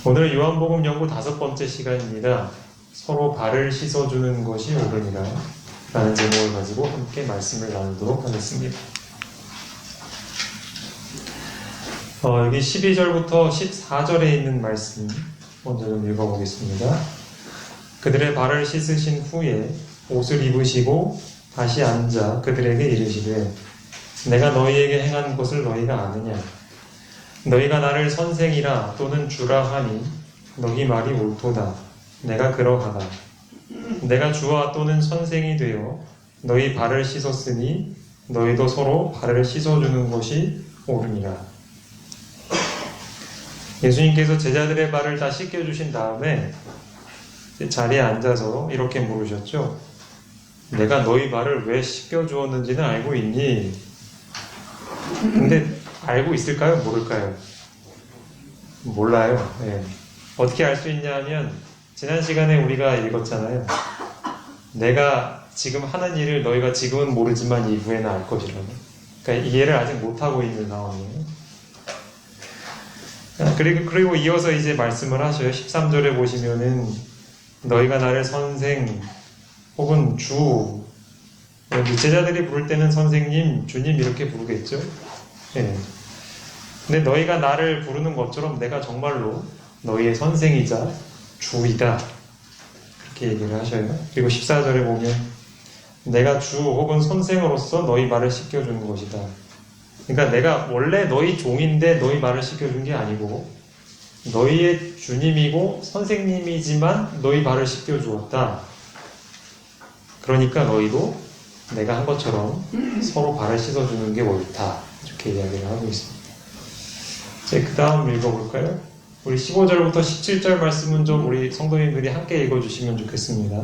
오늘 요한복음 연구 5번째 시간입니다. 서로 발을 씻어주는 것이 옳으니라 라는 제목을 가지고 함께 말씀을 나누도록 하겠습니다. 여기 12절부터 14절에 있는 말씀 먼저 좀 읽어보겠습니다. 그들의 발을 씻으신 후에 옷을 입으시고 다시 앉아 그들에게 이르시되 내가 너희에게 행한 것을 너희가 아느냐? 너희가 나를 선생이라 또는 주라 하니 너희 말이 옳도다. 내가 그러하다. 내가 주와 또는 선생이 되어 너희 발을 씻었으니 너희도 서로 발을 씻어주는 것이 옳으니라. 예수님께서 제자들의 발을 다 씻겨주신 다음에 자리에 앉아서 이렇게 물으셨죠. 내가 너희 발을 왜 씻겨주었는지는 알고 있니? 근데 알고 있을까요? 모를까요? 몰라요. 네. 어떻게 알 수 있냐면 지난 시간에 우리가 읽었잖아요. 내가 지금 하는 일을 너희가 지금은 모르지만 이후에는 알 것이라고. 그러니까 이해를 아직 못하고 있는 상황이에요. 그리고 이어서 이제 말씀을 하셔요. 13절에 보시면은 너희가 나를 선생 혹은 주, 제자들이 부를 때는 선생님, 주님 이렇게 부르겠죠. 네. 근데 너희가 나를 부르는 것처럼 내가 정말로 너희의 선생이자 주이다. 그렇게 얘기를 하셔요. 그리고 14절에 보면 내가 주 혹은 선생으로서 너희 말을 씻겨주는 것이다. 그러니까 내가 원래 너희 종인데 너희 말을 씻겨준 게 아니고 너희의 주님이고 선생님이지만 너희 발을 씻겨주었다. 그러니까 너희도 내가 한 것처럼 서로 발을 씻어주는 게 옳다. 이렇게 이야기를 하고 있습니다. 그 다음 읽어볼까요? 우리 15절부터 17절 말씀은 좀 우리 성도님들이 함께 읽어주시면 좋겠습니다.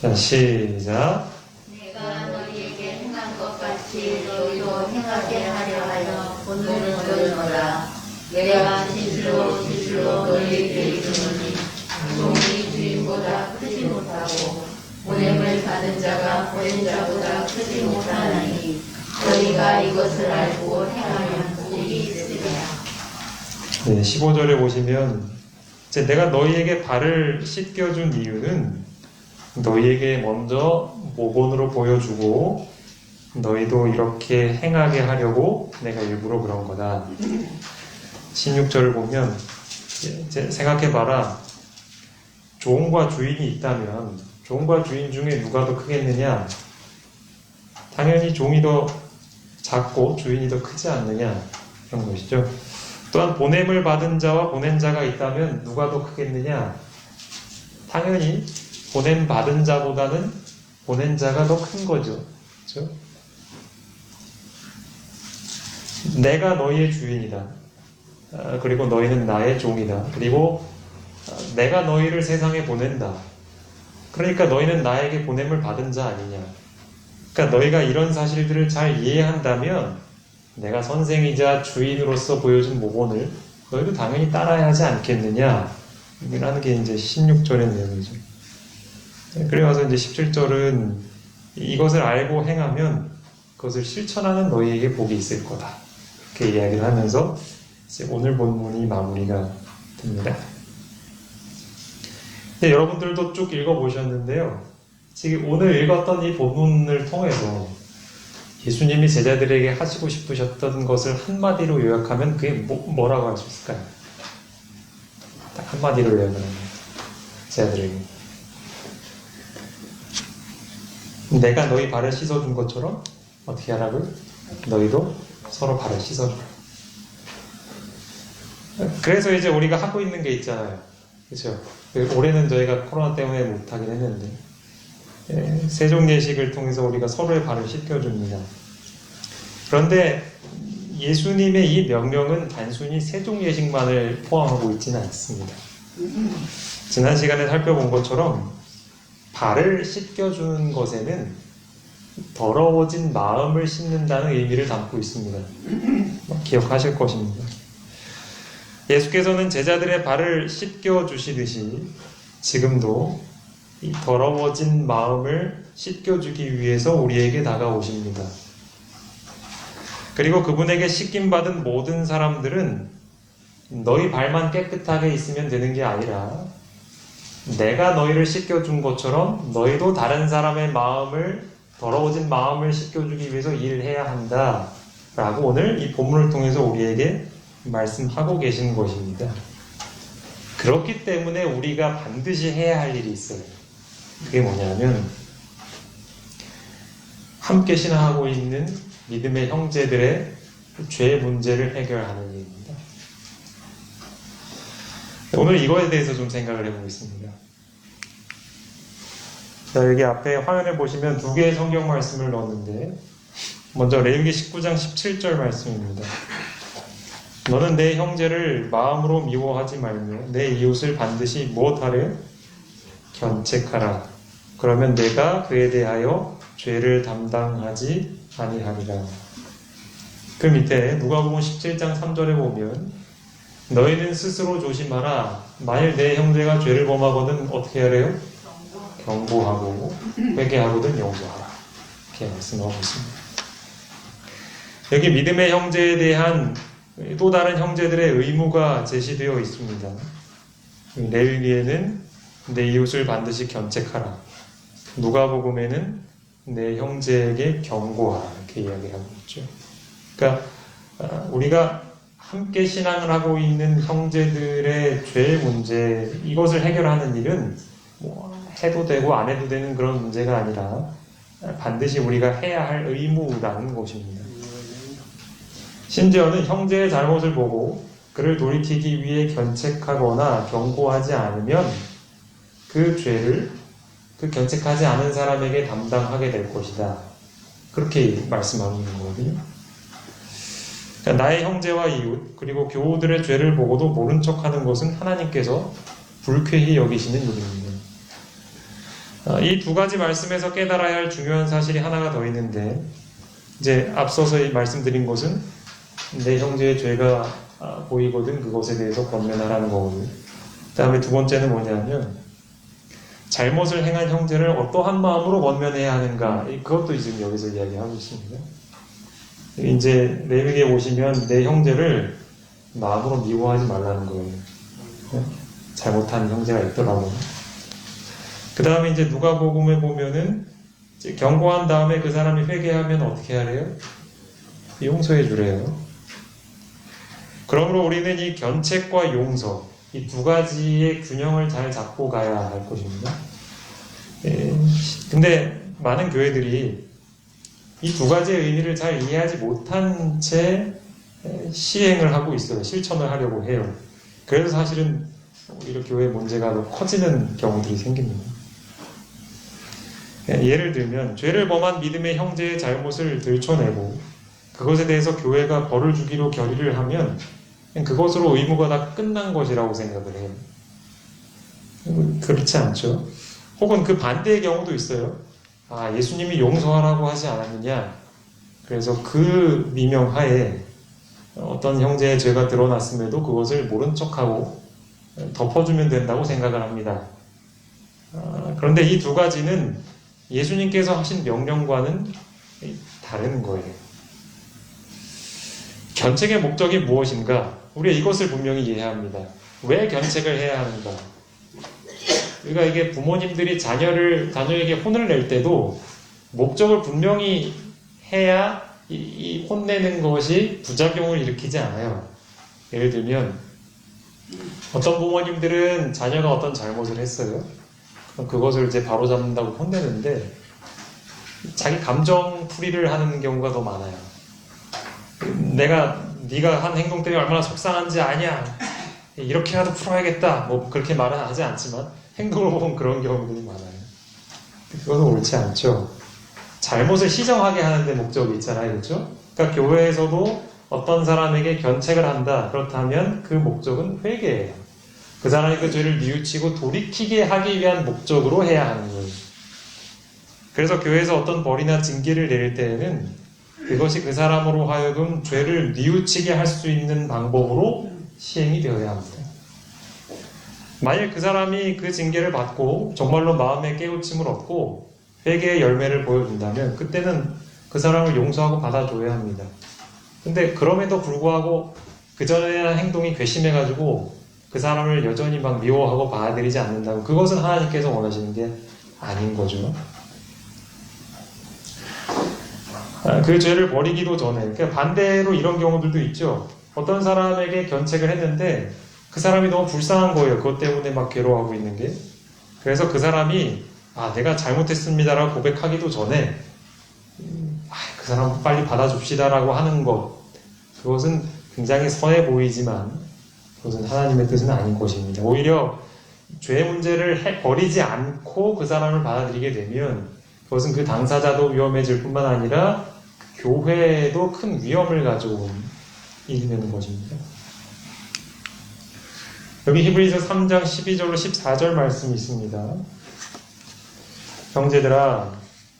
자, 시작. 내가 너희에게 행한 것 같이 너희도 행하게 하려 하여 본능을 거두노라. 내가 진실로 너희에게 이르노니 종이 주인보다 크지 못하고 보냄을 받은 자가 보낸 자보다 크지 못하나니 너희가 이것을 알고 행하면 복이 있으리라. 네, 15절에 보시면 이제 내가 너희에게 발을 씻겨준 이유는 너희에게 먼저 모본으로 보여주고 너희도 이렇게 행하게 하려고 내가 일부러 그런 거다. 16절을 보면 이제 생각해봐라. 종과 주인이 있다면 종과 주인 중에 누가 더 크겠느냐? 당연히 종이 더 작고 주인이 더 크지 않느냐? 그런 것이죠. 또한 보냄을 받은 자와 보낸 자가 있다면 누가 더 크겠느냐? 당연히 보냄 받은 자보다는 보낸 자가 더 큰 거죠. 그렇죠? 내가 너희의 주인이다. 그리고 너희는 나의 종이다. 그리고 내가 너희를 세상에 보낸다. 그러니까 너희는 나에게 보냄을 받은 자 아니냐. 그러니까 너희가 이런 사실들을 잘 이해한다면 내가 선생이자 주인으로서 보여준 모본을 너희도 당연히 따라야 하지 않겠느냐. 라는 게 이제 16절의 내용이죠. 그래서 이제 17절은 이것을 알고 행하면 그것을 실천하는 너희에게 복이 있을 거다. 이렇게 이야기를 하면서 이제 오늘 본문이 마무리가 됩니다. 여러분들도 쭉 읽어보셨는데요. 지금 오늘 읽었던 이 본문을 통해서 예수님이 제자들에게 하시고 싶으셨던 것을 한마디로 요약하면 그게 뭐라고 할 수 있을까요? 딱 한마디로 요약을 하면 제자들에게 내가 너희 발을 씻어준 것처럼 어떻게 하라고요? 너희도 서로 발을 씻어줘. 그래서 이제 우리가 하고 있는 게 있잖아요. 그렇죠? 올해는 저희가 코로나 때문에 못하긴 했는데 세종예식을 통해서 우리가 서로의 발을 씻겨줍니다. 그런데 예수님의 이 명령은 단순히 세종예식만을 포함하고 있지는 않습니다. 지난 시간에 살펴본 것처럼 발을 씻겨주는 것에는 더러워진 마음을 씻는다는 의미를 담고 있습니다. 기억하실 것입니다. 예수께서는 제자들의 발을 씻겨주시듯이 지금도 이 더러워진 마음을 씻겨주기 위해서 우리에게 다가오십니다. 그리고 그분에게 씻김받은 모든 사람들은 너희 발만 깨끗하게 있으면 되는 게 아니라 내가 너희를 씻겨준 것처럼 너희도 다른 사람의 마음을, 더러워진 마음을 씻겨주기 위해서 일을 해야 한다 라고 오늘 이 본문을 통해서 우리에게 말씀하고 계신 것입니다. 그렇기 때문에 우리가 반드시 해야 할 일이 있어요. 그게 뭐냐면 함께 신앙하고 있는 믿음의 형제들의 죄 문제를 해결하는 일입니다. 오늘 이거에 대해서 좀 생각을 해보겠습니다. 자, 여기 앞에 화면에 보시면 두 개의 성경 말씀을 넣었는데 먼저 레위기 19장 17절 말씀입니다. 너는 내 형제를 마음으로 미워하지 말며 내 이웃을 반드시 무엇하래? 견책하라. 그러면 내가 그에 대하여 죄를 담당하지 아니하리라. 그 밑에 누가복음 17장 3절에 보면 너희는 스스로 조심하라. 만일 내 형제가 죄를 범하거든 어떻게 하래요? 경고하고 회개하거든 용서하라. 이렇게 말씀하고 있습니다. 여기 믿음의 형제에 대한 또 다른 형제들의 의무가 제시되어 있습니다. 레위기에는 내 이웃을 반드시 견책하라. 누가복음에는 내 형제에게 경고하라. 이렇게 이야기하고 있죠. 그러니까 우리가 함께 신앙을 하고 있는 형제들의 죄 문제, 이것을 해결하는 일은 뭐 해도 되고 안 해도 되는 그런 문제가 아니라 반드시 우리가 해야 할 의무라는 것입니다. 심지어는 형제의 잘못을 보고 그를 돌이키기 위해 견책하거나 경고하지 않으면 그 죄를 그 견책하지 않은 사람에게 담당하게 될 것이다. 그렇게 말씀하고 있는 거거든요. 그러니까 나의 형제와 이웃 그리고 교우들의 죄를 보고도 모른 척하는 것은 하나님께서 불쾌히 여기시는 일입니다. 이 두 가지 말씀에서 깨달아야 할 중요한 사실이 하나가 더 있는데 이제 앞서서 말씀드린 것은 내 형제의 죄가 보이거든 그것에 대해서 권면하라는 거거든요. 그 다음에 두 번째는 뭐냐면 잘못을 행한 형제를 어떠한 마음으로 권면해야 하는가, 그것도 지금 여기서 이야기하고 있습니다. 이제 레위기에 보시면 내 형제를 마음으로 미워하지 말라는 거예요. 잘못한 형제가 있더라고. 그 다음에 이제 누가복음에 보면은 이제 경고한 다음에 그 사람이 회개하면 어떻게 하래요? 용서해 주래요. 그러므로 우리는 이 견책과 용서, 이 두 가지의 균형을 잘 잡고 가야 할 것입니다. 근데 많은 교회들이 이 두 가지의 의미를 잘 이해하지 못한 채 시행을 하고 있어요. 실천을 하려고 해요. 그래서 사실은 오히려 교회 문제가 더 커지는 경우들이 생깁니다. 예를 들면 죄를 범한 믿음의 형제의 잘못을 들춰내고 그것에 대해서 교회가 벌을 주기로 결의를 하면 그것으로 의무가 다 끝난 것이라고 생각을 해요. 그렇지 않죠? 혹은 그 반대의 경우도 있어요. 예수님이 용서하라고 하지 않았느냐? 그래서 그 미명하에 어떤 형제의 죄가 드러났음에도 그것을 모른 척하고 덮어주면 된다고 생각을 합니다. 그런데 이 두 가지는 예수님께서 하신 명령과는 다른 거예요. 견책의 목적이 무엇인가? 우리가 이것을 분명히 이해해야 합니다. 왜 견책을 해야 하는가? 그러니까 이게 부모님들이 자녀에게 혼을 낼 때도 목적을 분명히 해야 이 혼내는 것이 부작용을 일으키지 않아요. 예를 들면 어떤 부모님들은 자녀가 어떤 잘못을 했어요. 그럼 그것을 이제 바로잡는다고 혼내는데 자기 감정 풀이를 하는 경우가 더 많아요. 네가 한 행동 때문에 얼마나 속상한지 아냐, 이렇게라도 풀어야겠다, 뭐 그렇게 말은 하지 않지만 행동을 보면 그런 경우들이 많아요. 그것은 옳지 않죠. 잘못을 시정하게 하는 데 목적이 있잖아요, 그렇죠? 그러니까 교회에서도 어떤 사람에게 견책을 한다, 그렇다면 그 목적은 회개예요. 그 사람이 그 죄를 뉘우치고 돌이키게 하기 위한 목적으로 해야 하는 거예요. 그래서 교회에서 어떤 벌이나 징계를 내릴 때에는 그것이 그 사람으로 하여금 죄를 뉘우치게 할 수 있는 방법으로 시행이 되어야 합니다. 만일 그 사람이 그 징계를 받고 정말로 마음의 깨우침을 얻고 회개의 열매를 보여준다면 그때는 그 사람을 용서하고 받아줘야 합니다. 근데 그럼에도 불구하고 그 전에 한 행동이 괘씸해가지고 그 사람을 여전히 막 미워하고 받아들이지 않는다면 그것은 하나님께서 원하시는 게 아닌 거죠. 그 죄를 버리기도 전에, 그러니까 반대로 이런 경우들도 있죠. 어떤 사람에게 견책을 했는데 그 사람이 너무 불쌍한 거예요. 그것 때문에 막 괴로워하고 있는 게. 그래서 그 사람이 내가 잘못했습니다라고 고백하기도 전에 그 사람 빨리 받아줍시다라고 하는 것, 그것은 굉장히 선해 보이지만 그것은 하나님의 뜻은 아닌 것입니다. 오히려 죄의 문제를 버리지 않고 그 사람을 받아들이게 되면 그것은 그 당사자도 위험해질 뿐만 아니라 그 교회에도 큰 위험을 가져온 일이 되는 것입니다. 여기 히브리서 3장 12절로 14절 말씀이 있습니다. 형제들아,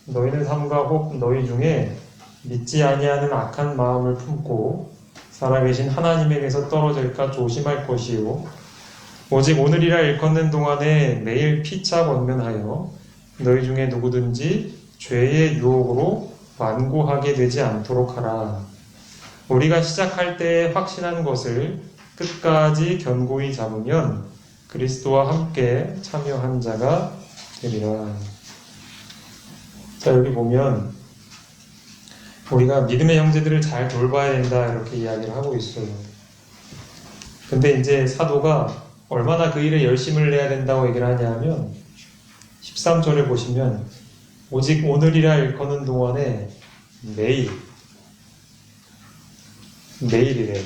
너희는 삼가 혹 너희 중에 믿지 아니하는 악한 마음을 품고 살아계신 하나님에게서 떨어질까 조심할 것이요, 오직 오늘이라 일컫는 동안에 매일 피차 권면하여 너희 중에 누구든지 죄의 유혹으로 완고하게 되지 않도록 하라. 우리가 시작할 때에 확신한 것을 끝까지 견고히 잡으면 그리스도와 함께 참여한 자가 되리라. 자, 여기 보면 우리가 믿음의 형제들을 잘 돌봐야 된다 이렇게 이야기를 하고 있어요. 근데 이제 사도가 얼마나 그 일에 열심을 내야 된다고 얘기를 하냐면 13절에 보시면 오직 오늘이라 일컫는 동안에 매일이래요.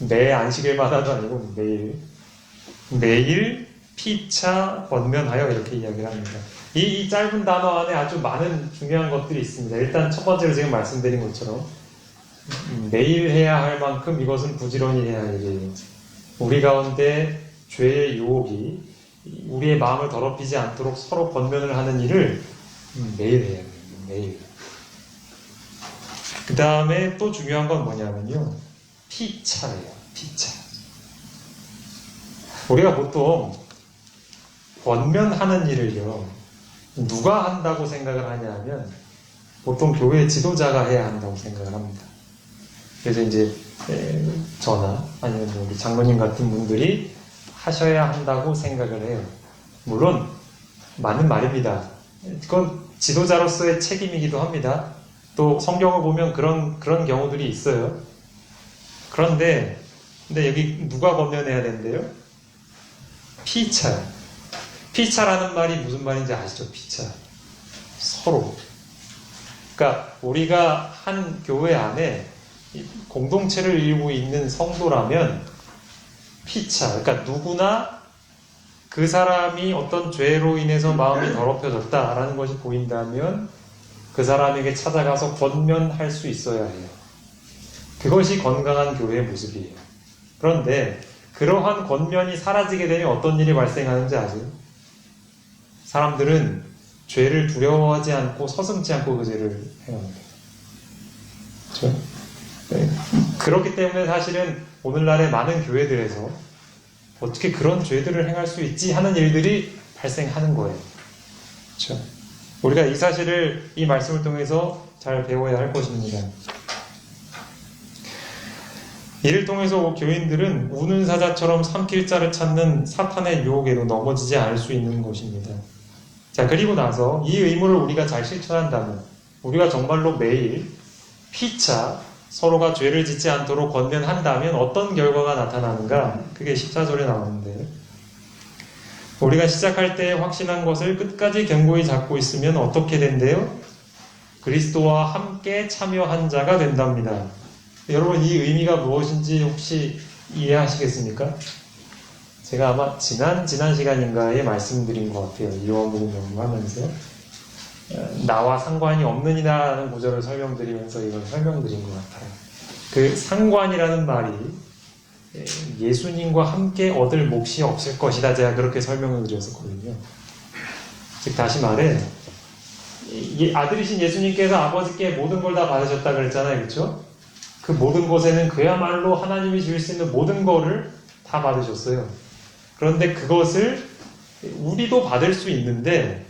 매 안식일마다도 아니고 매일 피차 권면하여 이렇게 이야기를 합니다. 이 짧은 단어 안에 아주 많은 중요한 것들이 있습니다. 일단 첫 번째로 지금 말씀드린 것처럼 매일 해야 할 만큼 이것은 부지런히 해야 할 일이에요. 우리 가운데 죄의 유혹이 우리의 마음을 더럽히지 않도록 서로 권면을 하는 일을 매일 해야 돼요. 매일. 그 다음에 또 중요한 건 뭐냐면요, 피차예요. 피차. 우리가 보통 권면하는 일을요, 누가 한다고 생각을 하냐면 보통 교회 지도자가 해야 한다고 생각을 합니다. 그래서 이제 저나 아니면 우리 장로님 같은 분들이 하셔야 한다고 생각을 해요. 물론 맞는 말입니다. 그건 지도자로서의 책임이기도 합니다. 또 성경을 보면 그런 경우들이 있어요. 근데 여기 누가 권면해야 된대요? 피차. 피차라는 말이 무슨 말인지 아시죠? 피차. 서로. 그러니까 우리가 한 교회 안에 공동체를 이루고 있는 성도라면 피차. 그러니까 누구나 그 사람이 어떤 죄로 인해서 마음이 더럽혀졌다라는 것이 보인다면 그 사람에게 찾아가서 권면할 수 있어야 해요. 그것이 건강한 교회의 모습이에요. 그런데 그러한 권면이 사라지게 되면 어떤 일이 발생하는지 아세요? 사람들은 죄를 두려워하지 않고 서슴지 않고 그 죄를 행합니다. 그렇죠? 네. 그렇기 때문에 사실은 오늘날의 많은 교회들에서 어떻게 그런 죄들을 행할 수 있지 하는 일들이 발생하는 거예요. 그렇죠? 우리가 이 사실을 이 말씀을 통해서 잘 배워야 할 것입니다. 이를 통해서 교인들은 우는 사자처럼 삼킬 자를 찾는 사탄의 유혹에도 넘어지지 않을 수 있는 것입니다. 자, 그리고 나서 이 의무를 우리가 잘 실천한다면, 우리가 정말로 매일 피차 서로가 죄를 짓지 않도록 권면한다면 어떤 결과가 나타나는가? 그게 14절에 나오는데, 우리가 시작할 때 확신한 것을 끝까지 견고히 잡고 있으면 어떻게 된대요? 그리스도와 함께 참여한 자가 된답니다. 여러분, 이 의미가 무엇인지 혹시 이해하시겠습니까? 제가 아마 지난 시간인가에 말씀드린 것 같아요. 요한복음 연구하면서 나와 상관이 없는 이라는 구절을 설명드리면서 이걸 설명드린 것 같아요. 그 상관이라는 말이 예수님과 함께 얻을 몫이 없을 것이다, 제가 그렇게 설명을 드렸었거든요. 즉 다시 말해, 아들이신 예수님께서 아버지께 모든 걸 다 받으셨다 그랬잖아요. 그렇죠? 그 모든 것에는 그야말로 하나님이 주실 수 있는 모든 거를 다 받으셨어요. 그런데 그것을 우리도 받을 수 있는데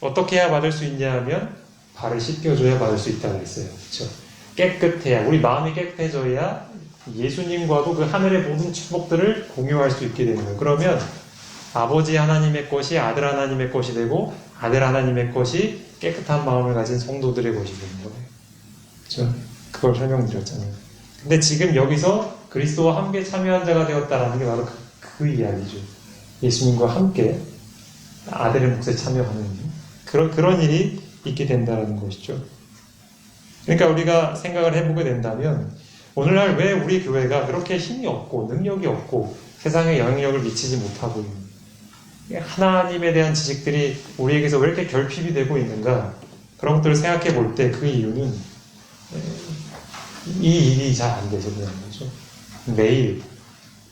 어떻게 해야 받을 수 있냐 하면 발을 씻겨줘야 받을 수 있다고 했어요. 그렇죠? 깨끗해야, 우리 마음이 깨끗해져야 예수님과도 그 하늘의 모든 축복들을 공유할 수 있게 되는 거예요. 그러면 아버지 하나님의 것이 아들 하나님의 것이 되고 아들 하나님의 것이 깨끗한 마음을 가진 성도들의 것이 되는 거예요. 그렇죠? 그걸 설명드렸잖아요. 근데 지금 여기서 그리스도와 함께 참여한 자가 되었다라는 게 바로 그 이야기죠. 예수님과 함께 아들의 몫에 참여하는 그런 일이 있게 된다는 것이죠. 그러니까 우리가 생각을 해보게 된다면 오늘날 왜 우리 교회가 그렇게 힘이 없고 능력이 없고 세상에 영향력을 미치지 못하고 있는 하나님에 대한 지식들이 우리에게서 왜 이렇게 결핍이 되고 있는가 그런 것들을 생각해 볼 때 그 이유는 이 일이 잘 안 돼서 그런 거죠. 매일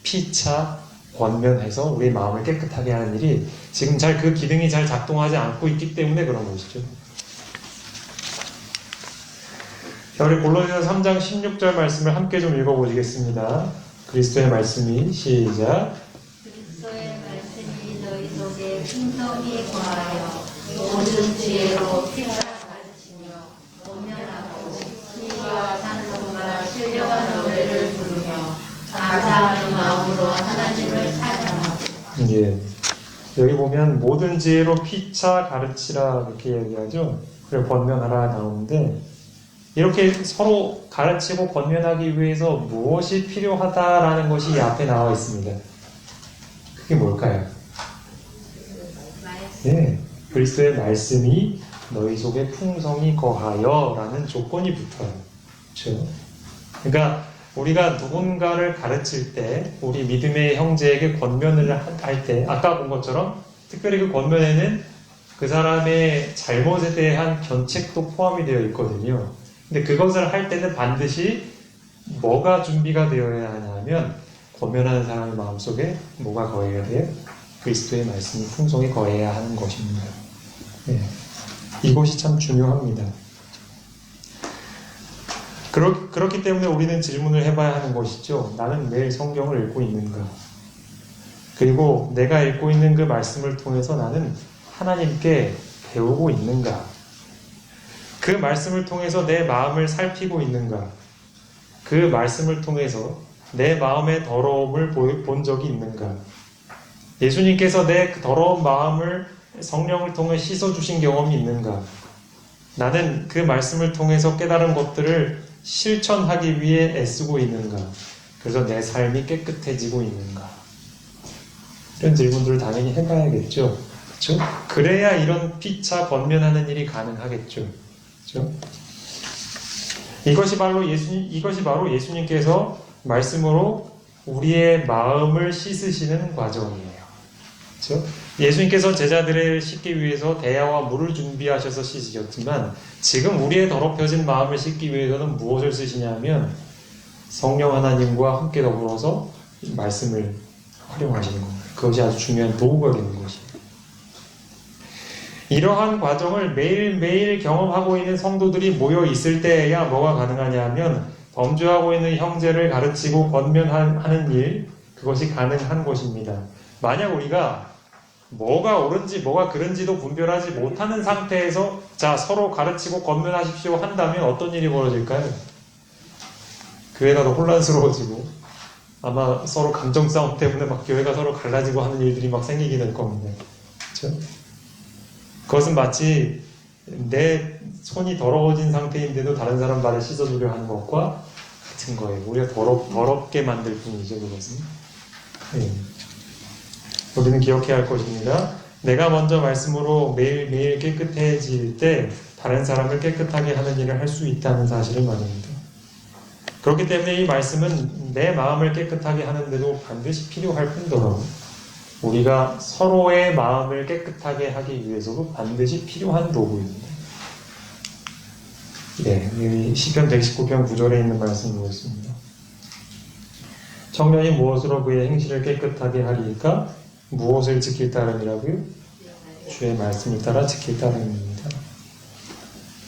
피차 권면해서 우리 마음을 깨끗하게 하는 일이 지금 잘 그 기능이 잘 작동하지 않고 있기 때문에 그런 것이죠. 자, 우리 골로새서 3장 16절 말씀을 함께 좀 읽어보시겠습니다. 그리스도의 말씀이 시작. 그리스도의 말씀이 너희 속에 풍성히 거하여 모든 지혜로 피가 가르치며 권면하고 진리와 찬송과 신령한 노래를 부르며 감사하는 마음으로 하나님을 찬양하고. 예. 여기 보면 모든 지혜로 피차 가르치라 이렇게 얘기하죠. 그리고 권면하라 나오는데 이렇게 서로 가르치고 권면하기 위해서 무엇이 필요하다라는 것이 이 앞에 나와 있습니다. 그게 뭘까요? 네, 그리스도의 말씀이 너희 속에 풍성히 거하여 라는 조건이 붙어요. 그렇죠? 그러니까 우리가 누군가를 가르칠 때 우리 믿음의 형제에게 권면을 할 때 아까 본 것처럼 특별히 그 권면에는 그 사람의 잘못에 대한 견책도 포함이 되어 있거든요. 근데 그것을 할 때는 반드시 뭐가 준비가 되어야 하냐면 권면하는 사람의 마음속에 뭐가 거해야 돼요? 그리스도의 말씀이 풍성히 거해야 하는 것입니다. 네. 이것이 참 중요합니다. 그렇기 때문에 우리는 질문을 해봐야 하는 것이죠. 나는 매일 성경을 읽고 있는가? 그리고 내가 읽고 있는 그 말씀을 통해서 나는 하나님께 배우고 있는가? 그 말씀을 통해서 내 마음을 살피고 있는가? 그 말씀을 통해서 내 마음의 더러움을 본 적이 있는가? 예수님께서 내 더러운 마음을 성령을 통해 씻어주신 경험이 있는가? 나는 그 말씀을 통해서 깨달은 것들을 실천하기 위해 애쓰고 있는가? 그래서 내 삶이 깨끗해지고 있는가? 이런 질문들을 당연히 해봐야겠죠. 그렇죠? 그래야 이런 피차 권면하는 일이 가능하겠죠. 그렇죠? 이것이 바로 예수님께서 말씀으로 우리의 마음을 씻으시는 과정이에요. 그렇죠? 예수님께서 제자들을 씻기 위해서 대야와 물을 준비하셔서 씻으셨지만 지금 우리의 더럽혀진 마음을 씻기 위해서는 무엇을 쓰시냐면 성령 하나님과 함께 더불어서 말씀을 활용하시는 겁니다. 그것이 아주 중요한 도구가 되는 것이에요. 이러한 과정을 매일매일 경험하고 있는 성도들이 모여 있을 때에야 뭐가 가능하냐면 범죄하고 있는 형제를 가르치고 권면하는 일, 그것이 가능한 것입니다. 만약 우리가 뭐가 옳은지 뭐가 그른지도 분별하지 못하는 상태에서 자 서로 가르치고 권면하십시오 한다면 어떤 일이 벌어질까요? 교회가 더 혼란스러워지고 아마 서로 감정 싸움 때문에 막 교회가 서로 갈라지고 하는 일들이 막 생기게 될 겁니다. 그렇죠? 그것은 마치 내 손이 더러워진 상태인데도 다른 사람 발을 씻어주려 하는 것과 같은 거예요. 우리가 더럽게 만들 뿐이죠, 그것은. 네. 우리는 기억해야 할 것입니다. 내가 먼저 말씀으로 매일매일 깨끗해질 때 다른 사람을 깨끗하게 하는 일을 할 수 있다는 사실을 말합니다. 그렇기 때문에 이 말씀은 내 마음을 깨끗하게 하는데도 반드시 필요할 뿐더러 우리가 서로의 마음을 깨끗하게 하기 위해서도 반드시 필요한 도구입니다. 네, 이 시편 119편 9절에 있는 말씀을 보겠습니다. 청년이 무엇으로 그의 행실을 깨끗하게 하리까? 무엇을 지킬 따름이라고요? 주의 말씀을 따라 지킬 따름입니다.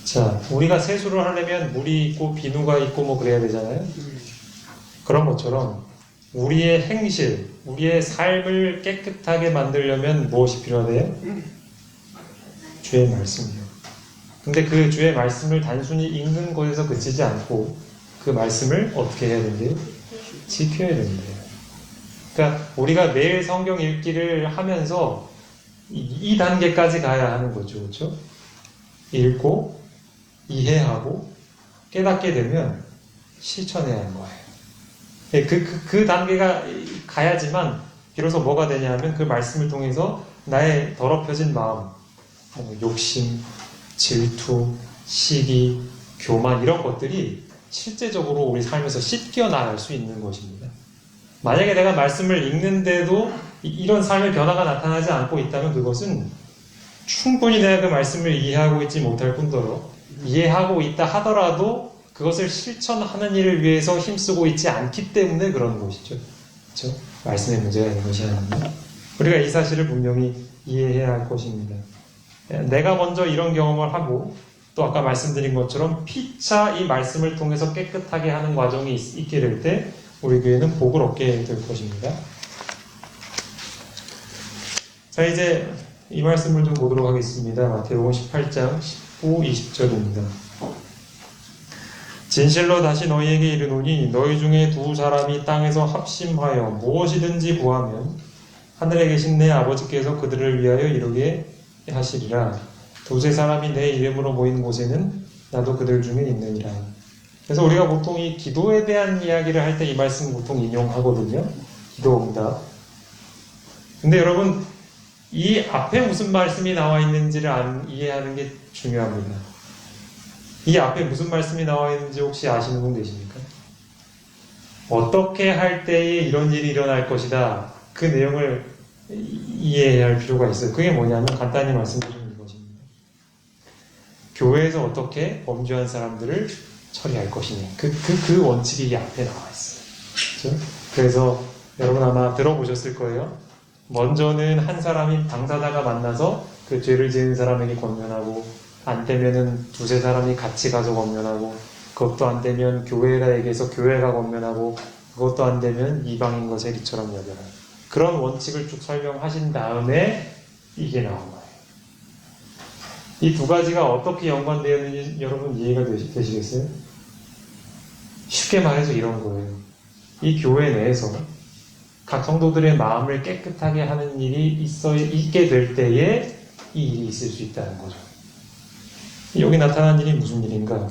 자, 우리가 세수를 하려면 물이 있고 비누가 있고 뭐 그래야 되잖아요. 그런 것처럼 우리의 행실, 우리의 삶을 깨끗하게 만들려면 무엇이 필요하대요? 주의 말씀이요. 근데 그 주의 말씀을 단순히 읽는 것에서 그치지 않고 그 말씀을 어떻게 해야 된대요? 지켜야 된대요. 그러니까 우리가 매일 성경 읽기를 하면서 이 단계까지 가야 하는 거죠. 그렇죠? 읽고 이해하고 깨닫게 되면 실천해야 하는 거예요. 그 단계가 가야지만 비로소 뭐가 되냐면 그 말씀을 통해서 나의 더럽혀진 마음, 욕심, 질투, 시기, 교만 이런 것들이 실제적으로 우리 삶에서 씻겨 나갈 수 있는 것입니다. 만약에 내가 말씀을 읽는데도 이런 삶의 변화가 나타나지 않고 있다면 그것은 충분히 내가 그 말씀을 이해하고 있지 못할 뿐더러 이해하고 있다 하더라도 그것을 실천하는 일을 위해서 힘쓰고 있지 않기 때문에 그런 것이죠. 그렇죠? 말씀에 문제가 있는 것이 아닙니다. 우리가 이 사실을 분명히 이해해야 할 것입니다. 내가 먼저 이런 경험을 하고 또 아까 말씀드린 것처럼 피차 이 말씀을 통해서 깨끗하게 하는 과정이 있게 될 때 우리 교회는 복을 얻게 될 것입니다. 자, 이제 이 말씀을 좀 보도록 하겠습니다. 마태복음 18장 19, 20절입니다. 진실로 다시 너희에게 이르노니 너희 중에 두 사람이 땅에서 합심하여 무엇이든지 구하면 하늘에 계신 내 아버지께서 그들을 위하여 이루게 하시리라. 두세 사람이 내 이름으로 모인 곳에는 나도 그들 중에 있느니라. 그래서 우리가 보통 이 기도에 대한 이야기를 할 때 이 말씀 보통 인용하거든요. 기도 응답. 근데 여러분 이 앞에 무슨 말씀이 나와 있는지를 이해하는 게 중요합니다. 이 앞에 무슨 말씀이 나와 있는지 혹시 아시는 분 계십니까? 어떻게 할 때에 이런 일이 일어날 것이다. 그 내용을 이해해야 할 필요가 있어요. 그게 뭐냐면 간단히 말씀드리는 것입니다. 교회에서 어떻게 범죄한 사람들을 처리할 것이냐. 그 원칙이 이 앞에 나와 있어요. 그렇죠? 그래서 여러분 아마 들어보셨을 거예요. 먼저는 한 사람이 당사자가 만나서 그 죄를 지은 사람에게 권면하고 안 되면은 두세 사람이 같이 가서 권면하고 그것도 안 되면 교회에게서 교회가 권면하고 그것도 안 되면 이방인 것에 리처럼 여겨라. 그런 원칙을 쭉 설명하신 다음에 이게 나온 거예요. 이 두 가지가 어떻게 연관되어 있는지 여러분 이해가 되시겠어요? 쉽게 말해서 이런 거예요. 이 교회 내에서 각 성도들의 마음을 깨끗하게 하는 일이 있게 될 때에 이 일이 있을 수 있다는 거죠. 여기 나타난 일이 무슨 일인가?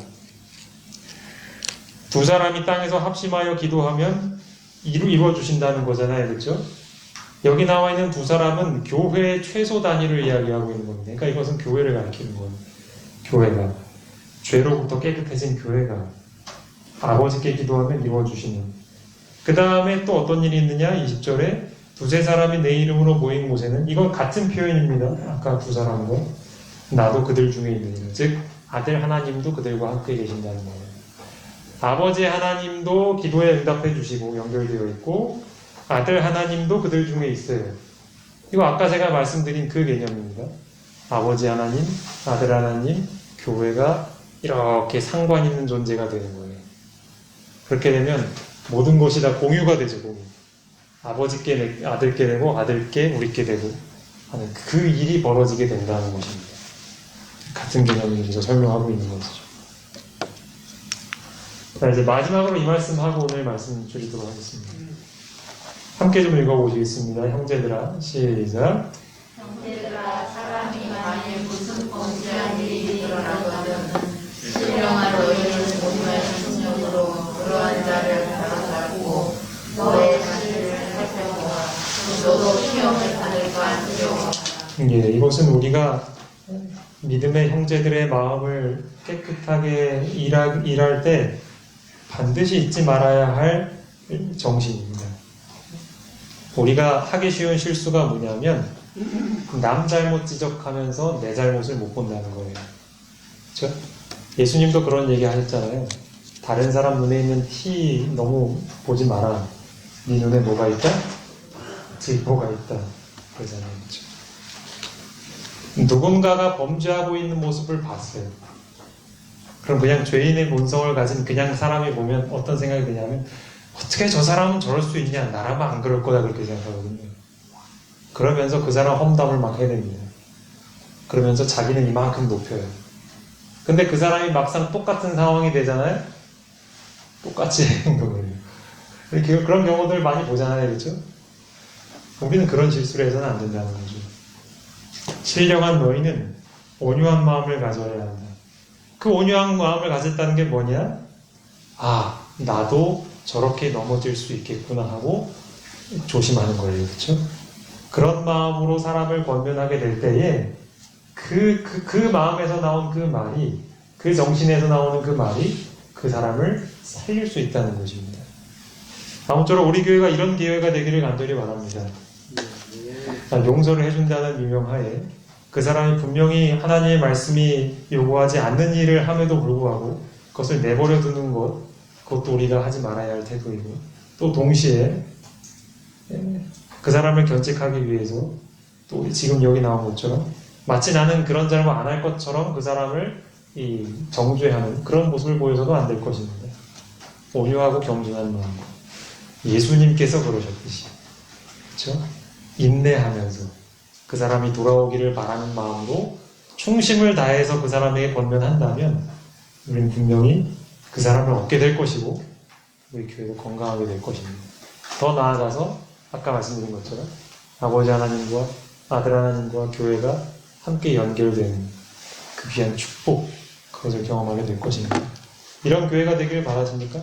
두 사람이 땅에서 합심하여 기도하면 이루어주신다는 거잖아요. 그렇죠? 여기 나와 있는 두 사람은 교회의 최소 단위를 이야기하고 있는 겁니다. 그러니까 이것은 교회를 가리키는 거예요. 교회가. 죄로부터 깨끗해진 교회가 아버지께 기도하면 이루어주시는. 그 다음에 또 어떤 일이 있느냐? 20절에 두세 사람이 내 이름으로 모인 곳에는 이건 같은 표현입니다. 아까 두 사람과 나도 그들 중에 있느니라. 즉 아들 하나님도 그들과 함께 계신다는 거예요. 아버지 하나님도 기도에 응답해 주시고 연결되어 있고 아들 하나님도 그들 중에 있어요. 이거 아까 제가 말씀드린 그 개념입니다. 아버지 하나님, 아들 하나님, 교회가 이렇게 상관 있는 존재가 되는 거예요. 그렇게 되면 모든 것이 다 공유가 되죠. 공유. 아버지께 아들께 되고 아들께 우리께 되고 하는 그 일이 벌어지게 된다는 것입니다. 같은 개념이면서 설명하고 있는 것이죠. 자, 이제 마지막으로 이 말씀하고 오늘 말씀 드리도록 하겠습니다. 함께 좀 읽어보시겠습니다. 형제들아, 시작. 형제들아, 사람이 만일 무슨 범죄한 일이 일어나거든 신령한 너희는 정말 신령으로 그러한 자를 바로잡고 너의 자신을 살펴보아 너도 시험을 받을까 두려워하라. 예, 이것은 우리가 믿음의 형제들의 마음을 깨끗하게 일할 때 반드시 잊지 말아야 할 정신입니다. 우리가 하기 쉬운 실수가 뭐냐면 남 잘못 지적하면서 내 잘못을 못 본다는 거예요. 그렇죠? 예수님도 그런 얘기 하셨잖아요. 다른 사람 눈에 있는 티 너무 보지 마라. 네 눈에 뭐가 있다? 질보가 있다. 그러잖아요. 그렇죠? 누군가가 범죄하고 있는 모습을 봤어요. 그럼 그냥 죄인의 본성을 가진 그냥 사람이 보면 어떤 생각이 드냐면 어떻게 저 사람은 저럴 수 있냐? 나라면 안 그럴 거다 그렇게 생각하거든요. 그러면서 그 사람 험담을 막 해냅니다. 그러면서 자기는 이만큼 높여요. 근데 그 사람이 막상 똑같은 상황이 되잖아요? 똑같이 행동을 해요. 그런 경우들 많이 보잖아요, 그렇죠? 우리는 그런 실수를 해서는 안 된다는 거죠. 신령한 너희는 온유한 마음을 가져야 한다. 그 온유한 마음을 가졌다는 게 뭐냐? 아, 나도 저렇게 넘어질 수 있겠구나 하고 조심하는 거예요, 그렇죠? 그런 마음으로 사람을 권면하게 될 때에 그 마음에서 나온 그 말이, 그 정신에서 나오는 그 말이 그 사람을 살릴 수 있다는 것입니다. 아무쪼록 우리 교회가 이런 기회가 되기를 간절히 바랍니다. 용서를 해준다는 유명하에 그 사람이 분명히 하나님의 말씀이 요구하지 않는 일을 함에도 불구하고 그것을 내버려 두는 것, 그것도 우리가 하지 말아야 할 태도이고, 또 동시에 그 사람을 견책하기 위해서 또 지금 여기 나온 것처럼 마치 나는 그런 잘못 안 할 것처럼 그 사람을 정죄하는 그런 모습을 보여서도 안 될 것입니다. 온유하고 겸손한 마음과 예수님께서 그러셨듯이, 그렇죠? 인내하면서 그 사람이 돌아오기를 바라는 마음으로 충심을 다해서 그 사람에게 권면한다면 우리는 분명히 그 사람을 얻게 될 것이고 우리 교회도 건강하게 될 것입니다. 더 나아가서 아까 말씀드린 것처럼 아버지 하나님과 아들 하나님과 교회가 함께 연결되는 그 귀한 축복, 그것을 경험하게 될 것입니다. 이런 교회가 되기를 바라십니까?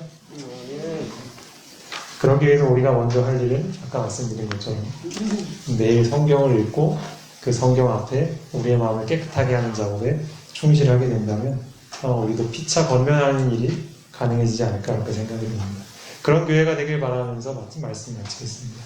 그러기 위해서 우리가 먼저 할 일은 아까 말씀드린 것처럼 매일 성경을 읽고 그 성경 앞에 우리의 마음을 깨끗하게 하는 작업에 충실하게 된다면 우리도 피차 권면하는 일이 가능해지지 않을까 그렇게 생각이 듭니다. 그런 교회가 되길 바라면서 말씀 마치겠습니다.